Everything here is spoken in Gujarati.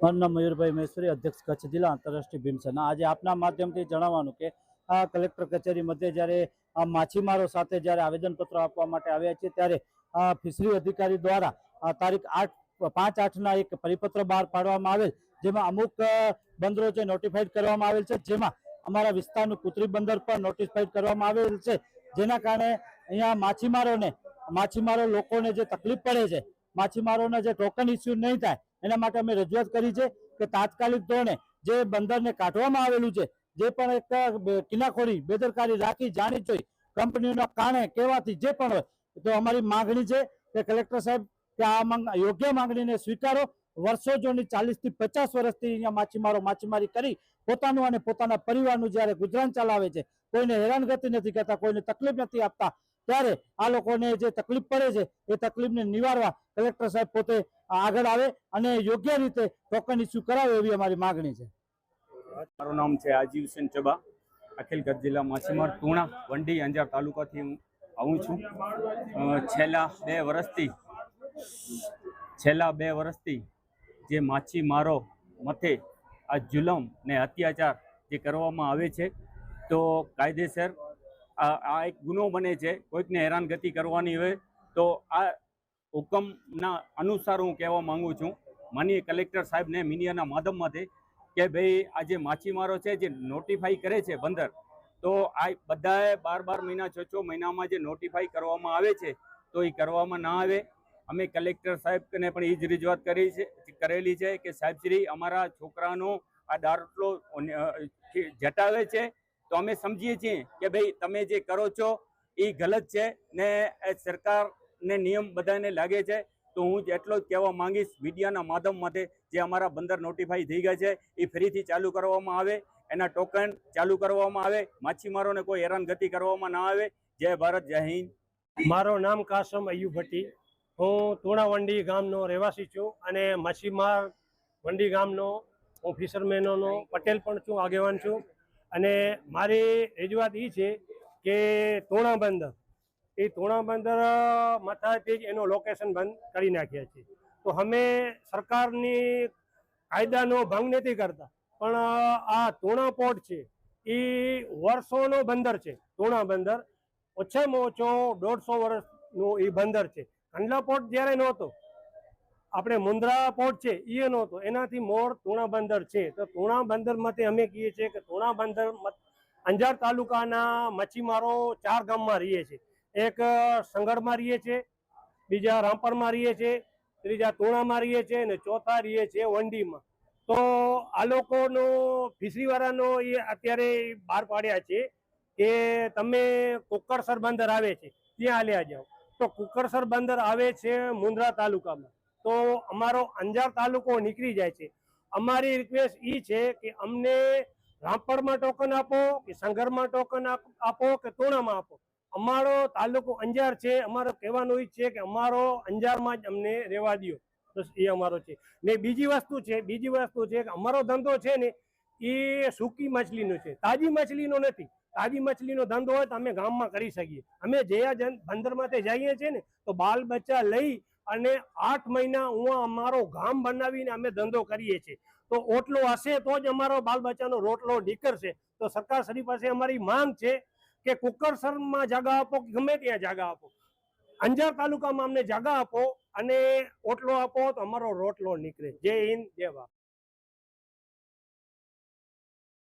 મારું નામ મયુરભાઈ મહેશ્વરી, અધ્યક્ષ કચ્છ જિલ્લા આંતરરાષ્ટ્રીય ભીમસેના। આજે આપના માધ્યમથી જણાવવાનું કે આ કલેક્ટર કચેરી મધ્યે જ્યારે આ માછીમારો સાથે જ્યારે આવેદનપત્ર આપવા માટે આવ્યા છે ત્યારે ફિશરી અધિકારી દ્વારા તારીખ 5/8ના એક પરિપત્ર બહાર પાડવામાં આવેલ, જેમાં અમુક બંદરો જે નોટિફાઈડ કરવામાં આવેલ છે, જેમાં અમારા વિસ્તારનું કૃત્રિમ બંદર પણ નોટિફાઈડ કરવામાં આવેલ છે। જેના કારણે અહીંયા માછીમારો લોકોને જે તકલીફ પડે છે, માછીમારોને જે ટોકન ઇસ્યુ નહીં થાય એના માટે અમે રજૂઆત કરી છે કે તાત્કાલિક ધોરણે જે બંદરને કાઢવામાં આવેલું છે, જે પણ એક કિનાખોરી બેદરકારી રાખી જાણી જોઈ કંપનીઓના કારણે કહેવાથી જે પણ હોય, તો અમારી માંગણી છે કે કલેક્ટર સાહેબ કે આ યોગ્ય માંગણીને સ્વીકારો। વર્ષો જૂની 40 થી 50 વર્ષથી અહીંયા માછીમારો માછીમારી કરી પોતાનું અને પોતાના પરિવારનું જ્યારે ગુજરાન ચલાવે છે, કોઈને હેરાનગતિ નથી કરતા, કોઈને તકલીફ નથી આપતા, ત્યારે આ લોકોને જે તકલીફ પડે છે એ તકલીફને નિવારવા કલેક્ટર સાહેબ પોતે આગળ આવે અને યોગ્ય રીતે ટોકન ઇસ્યુ કરાવે એવી અમારી માગણી છે। મારું નામ છે આજી હુસેન ચબા, અખિલ કચ્છ જિલ્લા માછીમાર તુણા વંડી અંજાર તાલુકાથી હું આવું છું। છેલ્લા બે વર્ષથી જે માછીમારો મથે આ જુલમ ને અત્યાચાર જે કરવામાં આવે છે, તો કાયદેસર આ એક ગુનો બને છે। કોઈકને હેરાનગતિ કરવાની હોય તો આ હુકમના અનુસાર હું કહેવા માંગુ છું માનનીય કલેક્ટર સાહેબને મીડિયાના માધ્યમમાંથી કે ભાઈ આ જે માછીમારો છે જે નોટિફાઈ કરે છે બંદર, તો આ બધાએ 12 મહિના 6 મહિનામાં જે નોટિફાઈ કરવામાં આવે છે તો એ કરવામાં ના આવે। અમે કલેક્ટર સાહેબને પણ એ જ રજૂઆત કરેલી છે કે સાહેબશ્રી અમારા છોકરાનો આ દાખલો જટાવે છે, તો અમે સમજીએ છીએ કે ભાઈ તમે જે કરો છો એ ગલત છે ને સરકારને નિયમ બધાને લાગે છે। તો હું એટલો જ કહેવા માંગીશ મીડિયાના માધ્યમમાંથી જે અમારા બંદર નોટિફાઈ થઈ ગયા છે એ ફરીથી ચાલુ કરવામાં આવે, એના ટોકન ચાલુ કરવામાં આવે, માછીમારોને કોઈ હેરાનગતિ કરવામાં ના આવે। જય ભારત, જય હિન્દ। મારું નામ કાસમ અયુબ ભટ્ટી, હું તુણા વંડી ગામનો રહેવાસી છું અને માછીમાર વંડી ગામનો હું ફિશરમેનોનો પટેલ પણ છું, આગેવાન છું। અને મારી રજૂઆત એ છે કે તુણા બંદર માથાથી જ એનો લોકેશન બંધ કરી નાખ્યા છે, તો અમે સરકારની કાયદાનો ભંગ નથી કરતા, પણ આ તુણા પોર્ટ છે એ વર્ષોનો બંદર છે। તુણા બંદર ઓછામાં ઓછો 150 વર્ષનું એ બંદર છે। કંડલા પોર્ટ જ્યારે નહોતો, આપણે મુન્દ્રા પોર્ટ છે એ નહોતો, એનાથી મોર તુણા બંદર છે। તો તુણા બંદરમાંથી અમે કહીએ છીએ કે તુણા બંદર અંજાર તાલુકાના માછીમારો 4 ગામમાં રહીએ છીએ। એક સંગરમાં રહીએ છે, બીજા રામપરમાં રહીએ છે, ત્રીજા તુણામાં રહીએ છે અને ચોથા રહીએ છે વંડીમાં। તો આ લોકોનો ફિશરીવાળાનો એ અત્યારે બહાર પાડ્યા છે કે તમે કુકરસર બંદર આવે છે ત્યાં હાલ્યા જાઓ, તો કુકરસર બંદર આવે છે મુન્દ્રા તાલુકામાં, તો અમારો અંજાર તાલુકો નીકળી જાય છે। અમારી રિક્વેસ્ટ એ છે કે અમને રામપરમાં ટોકન આપો કે સંગરમાં ટોકન આપો કે તુણામાં આપો, અમારો તાલુકો અંજાર છે। અમારો કહેવાનું એ છે કે અમારો અંજારમાં જ અમને રહેવા દો, બસ એ અમારો છે। ને બીજી વસ્તુ છે કે અમારો ધંધો છે ને એ સૂકી માછલીનો છે, તાજી માછલીનો નથી। તાજી માછલીનો ધંધો હોય તો અમે ગામમાં કરી શકીએ। અમે જે બંદરમાંથી જઈએ છીએ ને તો બાલ બચ્ચા લઈ અને 8 મહિના અમારો ગામ બનાવીને અમે ધંધો કરીએ છીએ। તો ઓટલો હશે તો જ અમારો બાલ બચ્ચાનો રોટલો નીકળશે। તો સરકાર શ્રી પાસે અમારી માંગ છે કે કુકરસરમાં જાગા આપો કે ગમે ત્યાં જાગા આપો, અંજાર તાલુકામાં અમને જાગા આપો અને ઓટલો આપો તો અમારો રોટલો નીકળે। જય હિન્દ, જય ભારત।